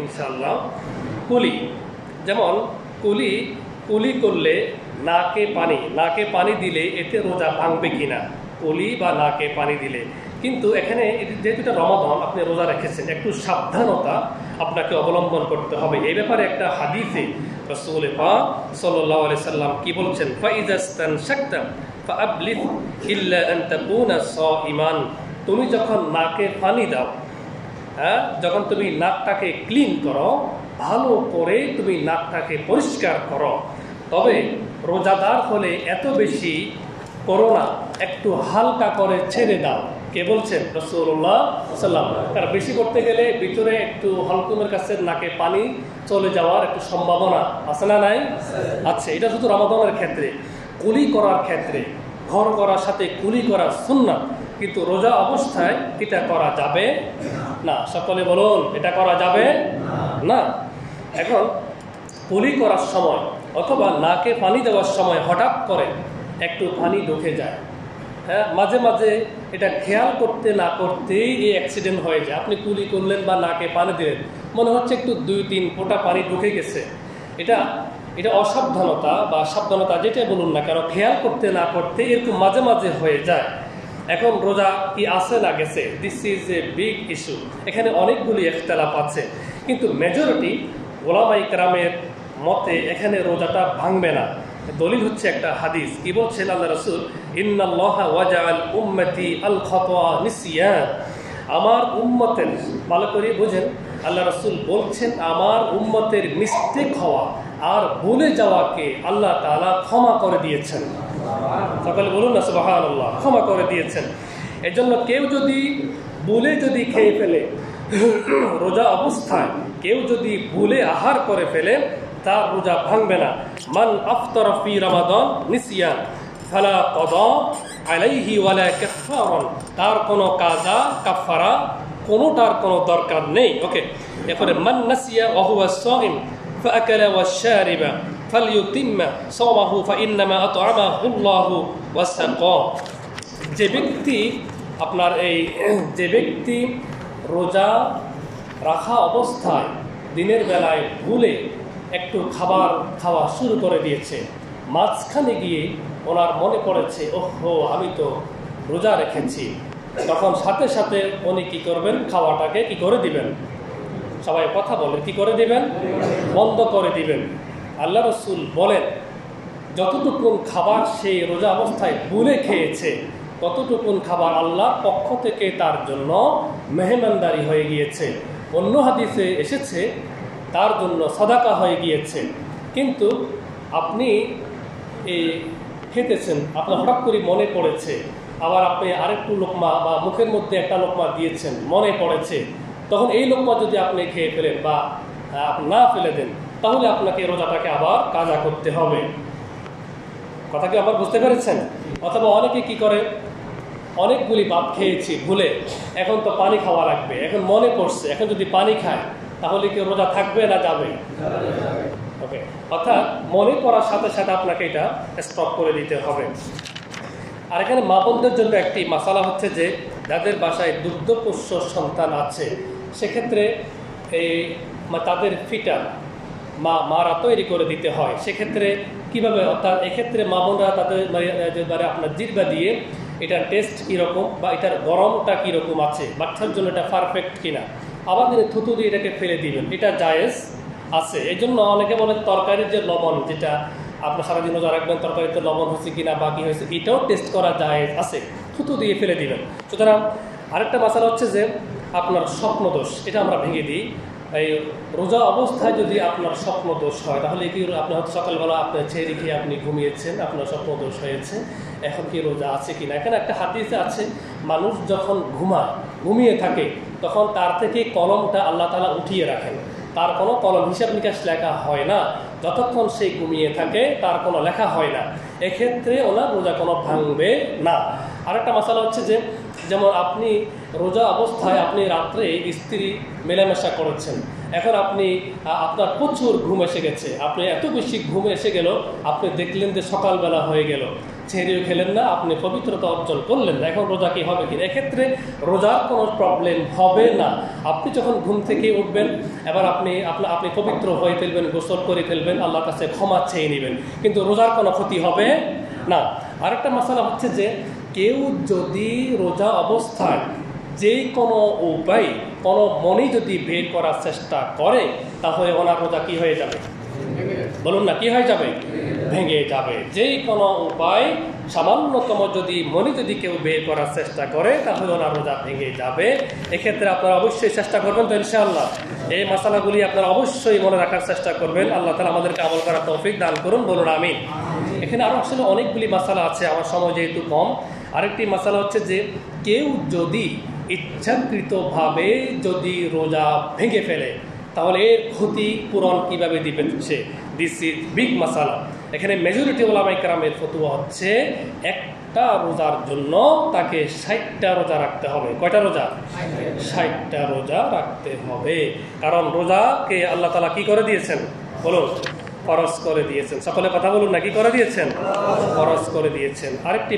ইনশাআল্লাহ কুলি, যেমন কুলি কুলি করলে নাকে পানি দিলে এতে রোজা ভাঙবে কিনা, কুলি বা নাকে পানি দিলে। কিন্তু এখানে যেহেতু এটা রমাদান, আপনি রোজা রেখেছেন, একটু সাবধানতা আপনাকে অবলম্বন করতে হবে। এই ব্যাপারে একটা হাদিসে রাসূল পাক সাল্লাল্লাহু আলাইহি সাল্লাম কি বলছেন, ফাইজাস্তানশাকতা ফাআবলিগ ইল্লা আন তাকুনা সাইমান। তুমি যখন নাকে পানি দাও, যখন তুমি নাকটাকে ক্লিন করো, ভালো করে তুমি নাকটাকে পরিষ্কার করো, তবে রোজাদার হলে এত বেশি করো না, একটু হালকা করে ছেড়ে দাও। কে বলছেন? রাসূলুল্লাহ সাল্লাল্লাহু আলাইহি ওয়াসাল্লাম। কারণ বেশি করতে গেলে ভিতরে একটু হলকুমের কাছে নাকে পানি চলে যাওয়ার একটু সম্ভাবনা আছে না নাই? আচ্ছা, এটা শুধু রমাদানের ক্ষেত্রে। কুলি করার ক্ষেত্রে ঘর করার সাথে কুলি করা সুন্নাত, কিন্তু রোজা অবস্থায় এটা করা যাবে না। সকলে বলুন, এটা করা যাবে না। এখন কুলি করার সময় অথবা নাকে পানি দেওয়ার সময় হঠাৎ করে একটু পানি ঢুকে যায়, মাঝে মাঝে এটা খেয়াল করতে না করতেই এই অ্যাক্সিডেন্ট হয়ে যায়। আপনি কুলি করলেন বা নাকে পানি দিলেন, মনে হচ্ছে একটু 2-3 ফোঁটা পানি ঢুকে গেছে। এটা অসাবধানতা বা সাবধানতা, যেটা বলুন না কেন, খেয়াল করতে না করতে এরকম মাঝে মাঝে হয়ে যায়। এখন রোজা কি আছে না গেছে, this is a big issue. এখানে অনেকগুলি ইখতিলাফ আছে, কিন্তু মেজরিটি ওলামায়ে কেরামের মতে এখানে রোজাটা ভাঙবে না। দলিল হচ্ছে একটা হাদিস। কি বলছেন আল্লাহ রাসূল? ইন্নাল্লাহা ওয়াজাআল উম্মতি আল খাতা নিসিয়ান। আমার উম্মতের, ভালো করে বুঝেন, আল্লাহ রাসূল বলছেন আমার উম্মতের মিস্টেক হওয়া আর ভুলে যাওয়াকে আল্লাহ তাআলা ক্ষমা করে দিয়েছেন। সকলে বলুন না সুবহানাল্লাহ। ক্ষমা করে দিয়েছেন। এজন্য কেউ যদি ভুলে খেয়ে ফেলে, রোজা অবস্থায় কেউ যদি ভুলে আহার করে ফেলে, তার রোজা ভাঙবে না। মান আফতারা ফি রমাদান নিসিয়ান ফালা কাদা আলাইহি ওয়ালা কাফারান। তার কোনো কাজা কাফারা কোনোটার কোনো দরকার নেই। ওকে, এরপরে মান নাসিয়া ওয়া হুয়া সাইম ফাআকালা ওয়া শারিবা ফালইউতিম্মা সাওমাহু ফাইন্নামা আত'আমাহুল্লাহু ওয়া সাকা। যে ব্যক্তি রোজা রাখা অবস্থায় দিনের বেলায় ভুলে একটু খাবার খাওয়া শুরু করে দিয়েছে, মাঝখানে গিয়ে ওনার মনে পড়েছে, ওহো আমি তো রোজা রেখেছি, তখন সাথে সাথে উনি কি করবেন? খাওয়াটাকে কি করে দিবেন? সবাই কথা বলেন, কি করে দিবেন? বন্ধ করে দিবেন। আল্লাহ রাসূল বলেন, যতটুকুন খাবার সেই রোজা অবস্থায় ভুলে খেয়েছে, ততটুকুন খাবার আল্লাহর পক্ষ থেকে তার জন্য মেহমানদারি হয়ে গিয়েছে। অন্য হাদিসে এসেছে তার জন্য সাদাকা হয়ে গিয়েছে। কিন্তু আপনি খেতেছেন, আপনার হঠাৎ করে মনে পড়েছে, আবার আপনি আরেকটু লোকমা বা মুখের মধ্যে একটা লোকমা দিয়েছেন, মনে পড়েছে, তখন এই লোকমা যদি আপনি খেয়ে ফেলেন বা না ফেলে দেন, তাহলে আপনাকে রোজাটাকে আবার কাজা করতে হবে। কথা কি আবার বুঝতে পেরেছেন? অথবা অনেকে কি করে, অনেকগুলি ভাত খেয়েছি ভুলে, এখন তো পানি খাওয়া লাগবে, এখন মনে পড়ছে, এখন যদি পানি খায় তাহলে কি রোজা থাকবে না যাবে? ওকে, অর্থাৎ মনে করার সাথে সাথে আপনাকে এটা স্টপ করে দিতে হবে। আর এখানে মা বোনদের জন্য একটি মাসালা হচ্ছে যে, যাদের বাসায় দুগ্ধপোষ্য সন্তান আছে, সেক্ষেত্রে তাদের ফিটার মারা তৈরি করে দিতে হয়। সেক্ষেত্রে কীভাবে? অর্থাৎ এক্ষেত্রে মা বোনরা তাদের আপনার জিহ্বা দিয়ে এটার টেস্ট কীরকম বা এটার গরমটা কীরকম আছে, বাচ্চার জন্য এটা পারফেক্ট কিনা, আবার তিনি থুতু দিয়ে এটাকে ফেলে দিবেন, এটা জায়েজ আছে। এই জন্য অনেকে বলে তরকারির যে লবণ, যেটা আপনার সারাদিন রোজা রাখবেন, তরকারিতে লবণ হয়েছে কিনা বা কী হয়েছে, এটাও টেস্ট করা জায়েজ আছে, থুতু দিয়ে ফেলে দিবেন। সুতরাং আরেকটা মাসালা হচ্ছে যে আপনার স্বপ্ন দোষ, এটা আমরা ভেঙে দিই। এই রোজা অবস্থায় যদি আপনার স্বপ্ন দোষ হয়, তাহলে কি আপনি হয়তো সকালবেলা আপনার ছেড়ে খেয়ে আপনি ঘুমিয়েছেন, আপনার স্বপ্ন দোষ হয়েছে, এখন কি রোজা আছে কিনা? এখানে একটা হাদিসে আছে, মানুষ যখন ঘুমিয়ে থাকে তখন তার থেকে কলমটা আল্লাহ তাআলা উঠিয়ে রাখেন, তার কোনো কলম হিসাব নিকাশ লেখা হয় না, যতক্ষণ সে ঘুমিয়ে থাকে তার কোনো লেখা হয় না। এক্ষেত্রে ওনার রোজা কোনো ভাঙবে না। আরেকটা মাসালা হচ্ছে যে, যেমন আপনি রোজা অবস্থায় আপনি রাত্রে স্ত্রী মেলামেশা করেছেন, এখন আপনার প্রচুর ঘুম এসে গেছে, আপনি এত বেশি ঘুম এসে গেল, আপনি দেখলেন যে সকালবেলা হয়ে গেল, ছেড়েও খেলেন না, আপনি পবিত্রতা অর্জন করলেন না, এখন রোজা কি হবে কিনা? এক্ষেত্রে রোজার কোনো প্রবলেম হবে না। আপনি যখন ঘুম থেকে উঠবেন, এবার আপনি পবিত্র হয়ে ফেলবেন, গোসল করে ফেলবেন, আল্লাহর কাছে ক্ষমা চেয়ে নেবেন, কিন্তু রোজার কোনো ক্ষতি হবে না। আরেকটা মশলা হচ্ছে যে কেউ যদি রোজা অবস্থায় যে কোনো উপায় কোনো মনি যদি বের করার চেষ্টা করে, তাহলে ওনার রোজা কি হয়ে যাবে? বলুন না, কি হয়ে যাবে? ভেঙে যাবে। যে কোনো উপায় সামান্যতম যদি মনি যদি কেউ বের করার চেষ্টা করে, তাহলে ওনার রোজা ভেঙে যাবে। এক্ষেত্রে আপনারা অবশ্যই চেষ্টা করবেন তো ইনশাআল্লাহ। এই মশালাগুলি আপনারা অবশ্যই মনে রাখার চেষ্টা করবেন। আল্লাহ তাআলা আমাদেরকে আমল করার তৌফিক দান করুন, বলুন আমিন। এখানে আরও আসলে অনেকগুলি মশালা আছে, আমার সময় যেহেতু কম। আরেকটি মশালা হচ্ছে যে কেউ যদি ইচ্ছাকৃতভাবে যদি রোজা ভেঙে ফেলে, তাহলে এর ক্ষতি পূরণ কীভাবে দিবেন সে? দিস ইজ বিগ মাসালা। এখানে মেজরিটি ওলামায়ে কেরামের ফতোয়া হচ্ছে একটা রোজার জন্য তাকে 60টা রোজা রাখতে হবে। কয়টা রোজা? 60টা রোজা রাখতে হবে। কারণ রোজাকে আল্লাহ তাআলা কি করে দিয়েছেন বলুন? ফরজ করে দিয়েছেন। সকলে কথা বলুন না, কি করে দিয়েছেন? ফরজ করে দিয়েছেন। আরেকটি